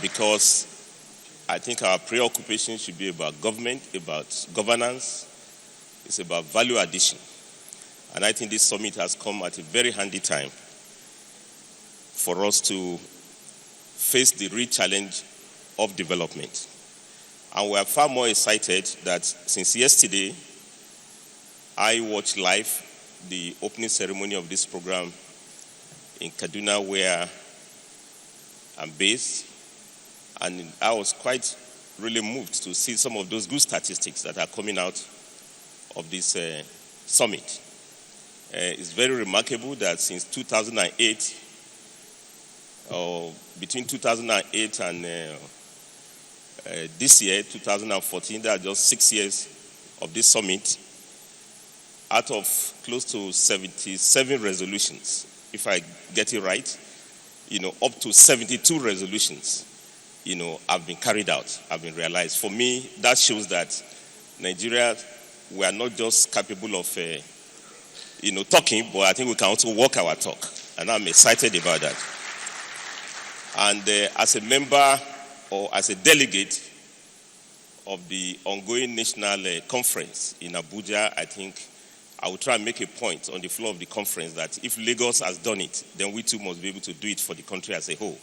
because I think our preoccupation should be about government, about governance. It's about value addition. And I think this summit has come at a very handy time for us to face the real challenge of development. And we are far more excited that since yesterday, I watched live the opening ceremony of this program in Kaduna, where I'm based. And I was quite really moved to see some of those good statistics that are coming out of this summit. It's very remarkable that since 2008, or between 2008 and this year, 2014, there are just 6 years of this summit, out of close to 77 resolutions, if I get it right, up to 72 resolutions, have been carried out, have been realized. For me, that shows that Nigeria, we are not just capable of, talking, but I think we can also walk our talk. And I'm excited about that. And as a member or as a delegate of the ongoing national conference in Abuja, I think I will try and make a point on the floor of the conference that if Lagos has done it, then we too must be able to do it for the country as a whole.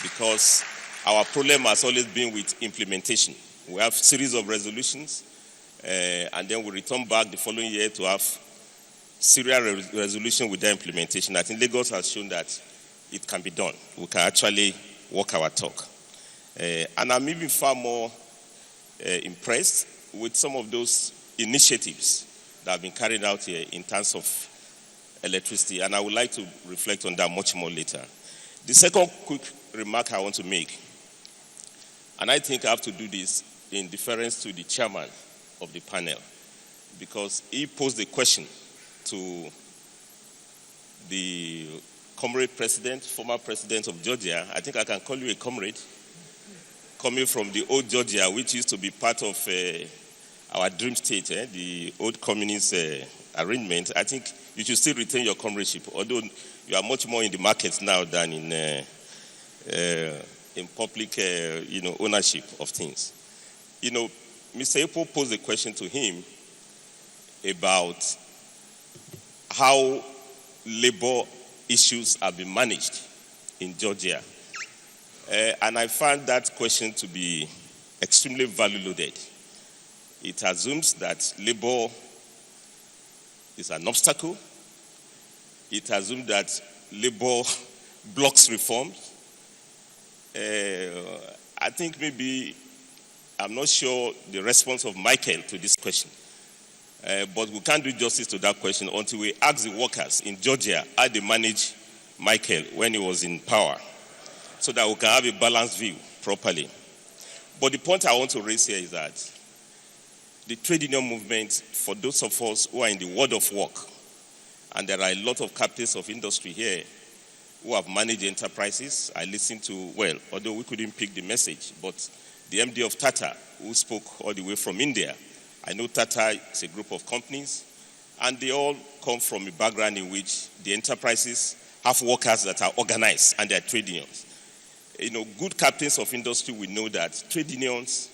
Because our problem has always been with implementation. We have a series of resolutions, and then we return back the following year to have serial resolution with their implementation. I think Lagos has shown that it can be done. We can actually walk our talk. And I'm even far more impressed with some of those initiatives that have been carried out here in terms of electricity. And I would like to reflect on that much more later. The second quick remark I want to make, and I think I have to do this in deference to the chairman of the panel, because he posed a question to the comrade president, former president of Georgia. I think I can call you a comrade, coming from the old Georgia, which used to be part of our dream state, the old communist arrangement. I think you should still retain your comradeship, although you are much more in the markets now than in public, ownership of things. Mr. Epo posed a question to him about how labor issues have been managed in Georgia. And I found that question to be extremely value-loaded. It assumes that labor is an obstacle. It assumes that labor blocks reforms. I think maybe, I'm not sure the response of Michael to this question. But we can't do justice to that question until we ask the workers in Georgia how they managed Michael when he was in power, so that we can have a balanced view properly. But the point I want to raise here is that the trade union movement, for those of us who are in the world of work, and there are a lot of captains of industry here who have managed enterprises. I listened to, although we couldn't pick the message, but the MD of Tata, who spoke all the way from India. I know Tata is a group of companies, and they all come from a background in which the enterprises have workers that are organized and they are trade unions. Good captains of industry will know that trade unions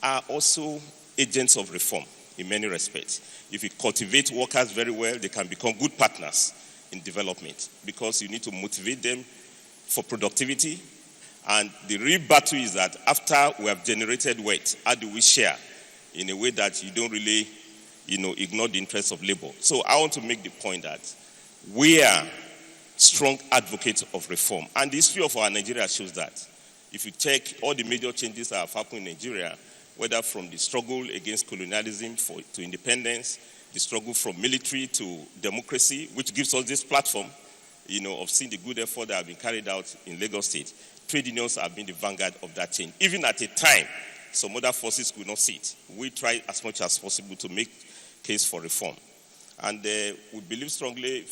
are also agents of reform in many respects. If you cultivate workers very well, they can become good partners in development, because you need to motivate them for productivity. And the real battle is that after we have generated wealth, how do we share in a way that you don't really, ignore the interests of labor? So I want to make the point that we are strong advocates of reform. And the history of our Nigeria shows that. If you check all the major changes that have happened in Nigeria, whether from the struggle against colonialism to independence, the struggle from military to democracy, which gives us this platform, of seeing the good effort that have been carried out in Lagos State. Trade unions have been the vanguard of that change. Even at a time, some other forces could not see it. We try as much as possible to make case for reform. And we believe strongly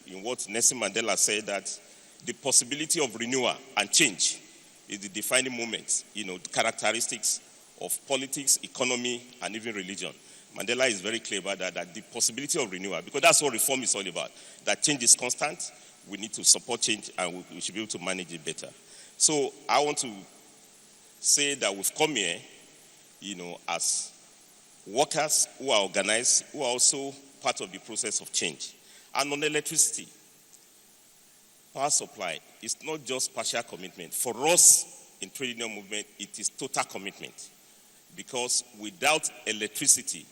in what Nelson Mandela said, that the possibility of renewal and change is the defining moment, characteristics of politics, economy, and even religion. Mandela is very clear about that the possibility of renewal, because that's what reform is all about, that change is constant, we need to support change, and we should be able to manage it better. So I want to say that we've come here, as workers who are organized, who are also part of the process of change. And on electricity, power supply is not just partial commitment. For us in trade union movement, it is total commitment. Because without electricity,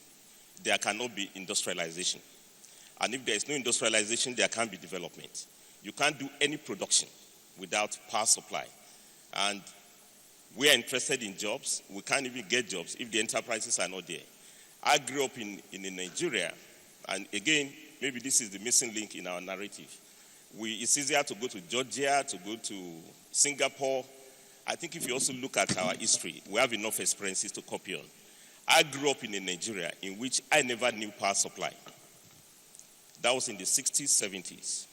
there cannot be industrialization. And if there is no industrialization, there can't be development. You can't do any production without power supply. And we are interested in jobs. We can't even get jobs if the enterprises are not there. I grew up in Nigeria, and again, maybe this is the missing link in our narrative. It's easier to go to Georgia, to go to Singapore. I think if you also look at our history, we have enough experiences to copy on. I grew up in a Nigeria in which I never knew power supply. That was in the 60s, 70s,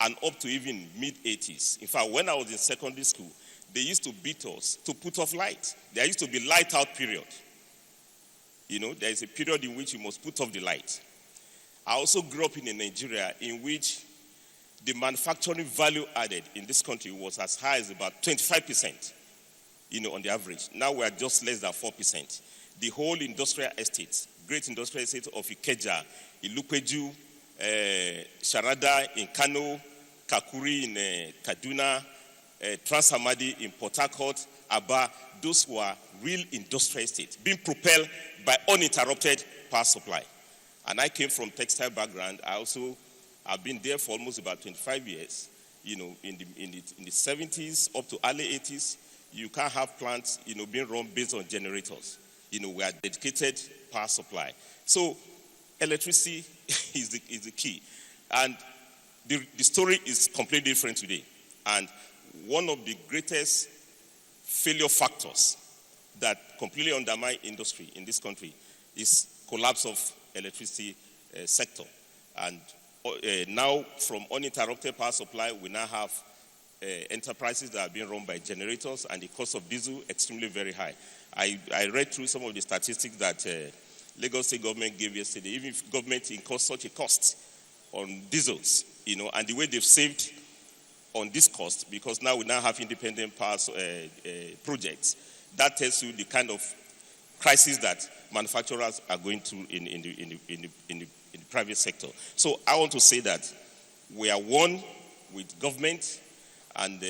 and up to even mid-80s. In fact, when I was in secondary school, they used to beat us to put off light. There used to be light out period. There is a period in which you must put off the light. I also grew up in a Nigeria in which the manufacturing value added in this country was as high as about 25%, on the average. Now we are just less than 4%. The whole industrial estate, great industrial estate of Ikeja, Ilupeju, Sharada in Kano, Kakuri in Kaduna, Trans-Hamadi in Port Harcourt, Aba, those were real industrial estates being propelled by uninterrupted power supply. And I came from textile background. I've been there for almost about 25 years. In the 70s up to early 80s, you can't have plants, being run based on generators. We are dedicated power supply. So electricity is the key. And the story is completely different today. And one of the greatest failure factors that completely undermine industry in this country is collapse of electricity sector. And now from uninterrupted power supply, we now have enterprises that are being run by generators, and the cost of diesel extremely very high. I read through some of the statistics that Lagos State government gave yesterday. Even if government incurs such a cost on diesels, and the way they've saved on this cost, because now we now have independent power projects, that tells you the kind of crisis that manufacturers are going through in the private sector. So I want to say that we are one with government, and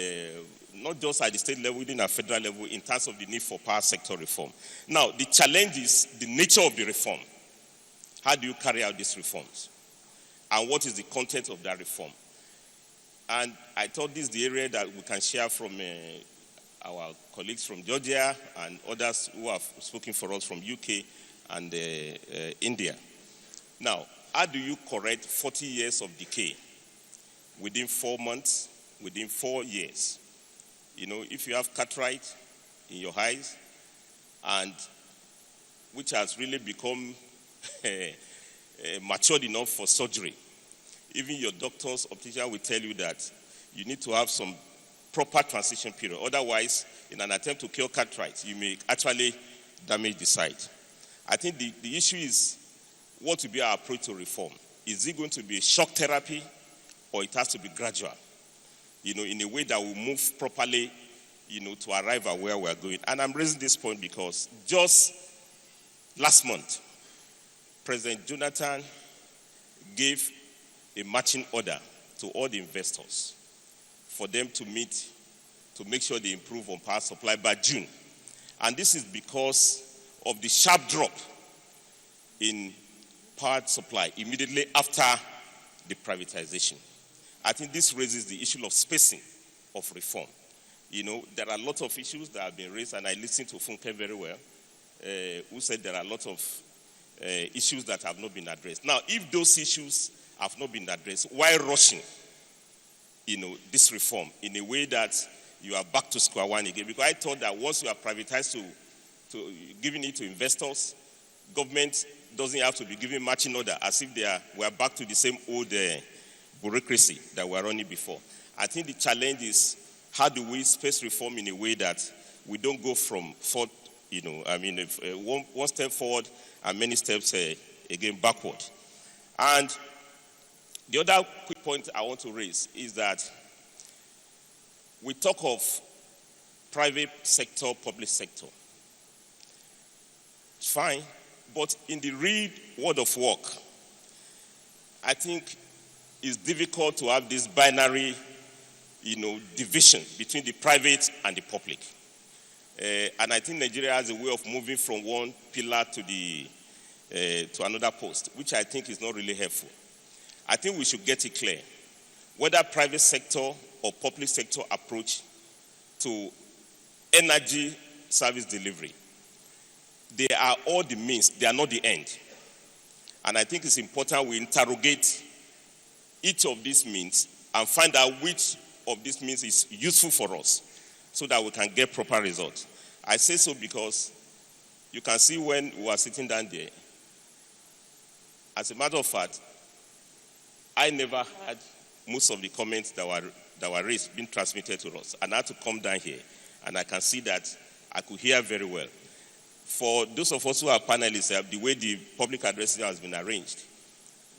not just at the state level, within our federal level, in terms of the need for power sector reform. Now, the challenge is the nature of the reform. How do you carry out these reforms? And what is the content of that reform? And I thought this is the area that we can share from our colleagues from Georgia and others who have spoken for us from UK and India. Now, how do you correct 40 years of decay within 4 months, within 4 years? If you have cataract in your eyes, and which has really become matured enough for surgery, even your doctor's optician will tell you that you need to have some proper transition period. Otherwise, in an attempt to cure cataract, you may actually damage the sight. I think the issue is what will be our approach to reform. Is it going to be a shock therapy, or it has to be gradual? In a way that will move properly, to arrive at where we're going. And I'm raising this point because just last month, President Jonathan gave a marching order to all the investors for them to meet, to make sure they improve on power supply by June. And this is because of the sharp drop in power supply immediately after the privatization. I think this raises the issue of spacing of reform. There are a lot of issues that have been raised, and I listened to Funke very well, who said there are a lot of issues that have not been addressed. Now, if those issues have not been addressed, why rushing, this reform in a way that you are back to square one again? Because I thought that once you are privatized to giving it to investors, government doesn't have to be giving matching order as if we are back to the same old bureaucracy that we were running before. I think the challenge is how do we space reform in a way that we don't go from one step forward and many steps again backward. And the other quick point I want to raise is that we talk of private sector, public sector. It's fine, but in the real world of work, I think it's difficult to have this binary, division between the private and the public. And I think Nigeria has a way of moving from one pillar to another post, which I think is not really helpful. I think we should get it clear. Whether private sector or public sector approach to energy service delivery, they are all the means, they are not the end. And I think it's important we interrogate each of these means and find out which of these means is useful for us so that we can get proper results. I say so because you can see when we are sitting down there, as a matter of fact, I never had most of the comments that were raised being transmitted to us. And I had to come down here, and I can see that I could hear very well. For those of us who are panelists, the way the public address has been arranged,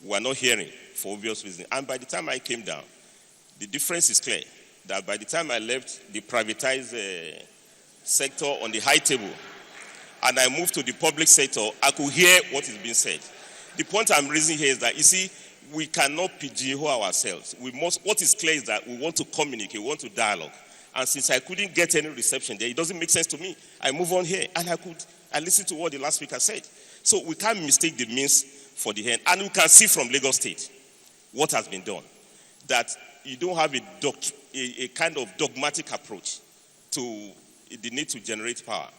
we are not hearing for obvious reasons. And by the time I came down, the difference is clear. That by the time I left the privatized sector on the high table, and I moved to the public sector, I could hear what is being said. The point I'm raising here is that, you see, we cannot pigeonhole ourselves. What is clear is that we want to communicate, we want to dialogue. And since I couldn't get any reception there, it doesn't make sense to me. I move on here, and I listened to what the last speaker said. So we can't mistake the means for the end. And we can see from Lagos State what has been done. That you don't have a kind of dogmatic approach to the need to generate power.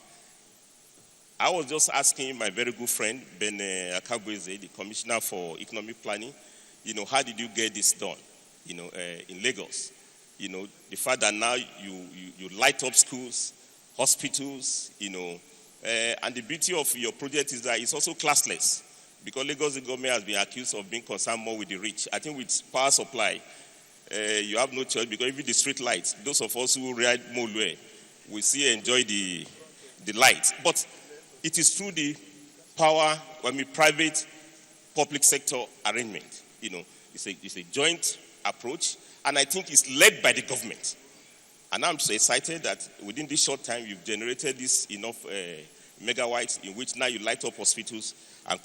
I was just asking my very good friend, Ben Akabweze, the Commissioner for Economic Planning, how did you get this done, in Lagos? The fact that now you light up schools, hospitals, and the beauty of your project is that it's also classless, because Lagos government has been accused of being concerned more with the rich. I think with power supply, you have no choice, because even the street lights, those of us who ride Molue, we see enjoy the light. But it is through the private public sector arrangement. It's a joint approach, and I think it's led by the government. And I'm so excited that within this short time, you've generated this enough megawatts in which now you light up hospitals.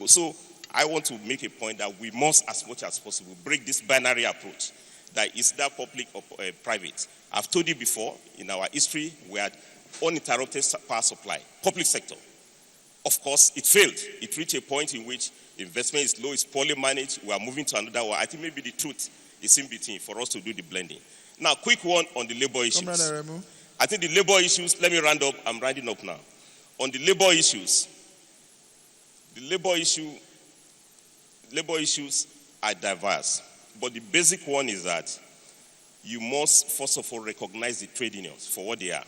So I want to make a point that we must, as much as possible, break this binary approach that is that public or private. I've told you before, in our history, we had uninterrupted power supply, public sector. Of course, it failed. It reached a point in which investment is low, it's poorly managed. We are moving to another one. I think maybe the truth is in between for us to do the blending. Now, quick one on the labor issues. I think the labor issues, let me round up. I'm rounding up now. On the labor issues, labor issues are diverse. But the basic one is that you must, first of all, recognize the trade unions for what they are.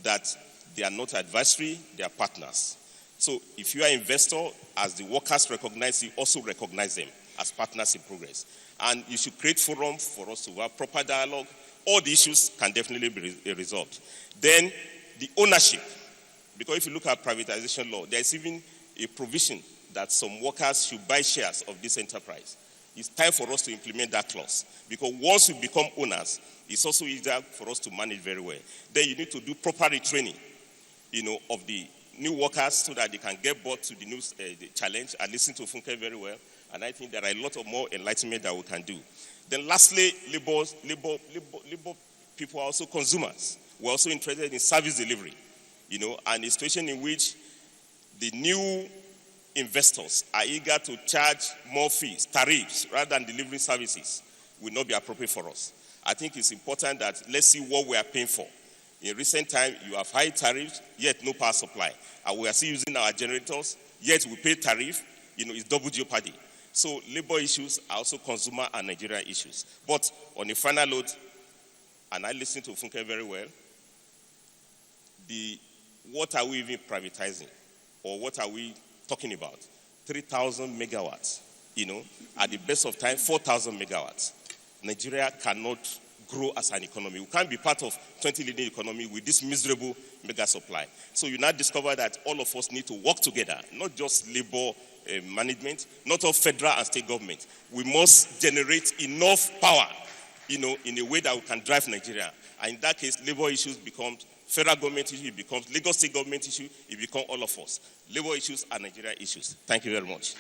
That they are not advisory, they are partners. So if you are an investor, as the workers recognize you, also recognize them as partners in progress. And you should create forum for us to have proper dialogue. All the issues can definitely be resolved. Then the ownership, because if you look at privatization law, there is even a provision that some workers should buy shares of this enterprise. It's time for us to implement that clause, because once we become owners, it's also easier for us to manage very well. Then you need to do proper retraining, of the new workers so that they can get brought to the new the challenge. I listen to Funke very well, and I think there are a lot of more enlightenment that we can do. Then lastly, labor people are also consumers. We're also interested in service delivery, and a situation in which the new investors are eager to charge more fees, tariffs, rather than delivering services will not be appropriate for us. I think it's important that let's see what we are paying for. In recent time, you have high tariffs, yet no power supply. And we are still using our generators, yet we pay tariff, it's double jeopardy. So labor issues are also consumer and Nigerian issues. But on a final note, and I listen to Funke very well, what are we even privatizing? Or what are we talking about? 3,000 megawatts, at the best of time, 4,000 megawatts. Nigeria cannot grow as an economy. We can't be part of 20 leading economy with this miserable mega supply. So you now discover that all of us need to work together, not just labor management, not all federal and state government. We must generate enough power, in a way that we can drive Nigeria. And in that case, labor issues become Federal government issue, it becomes Lagos state government issue, it becomes all of us. Labor issues are Nigeria issues. Thank you very much.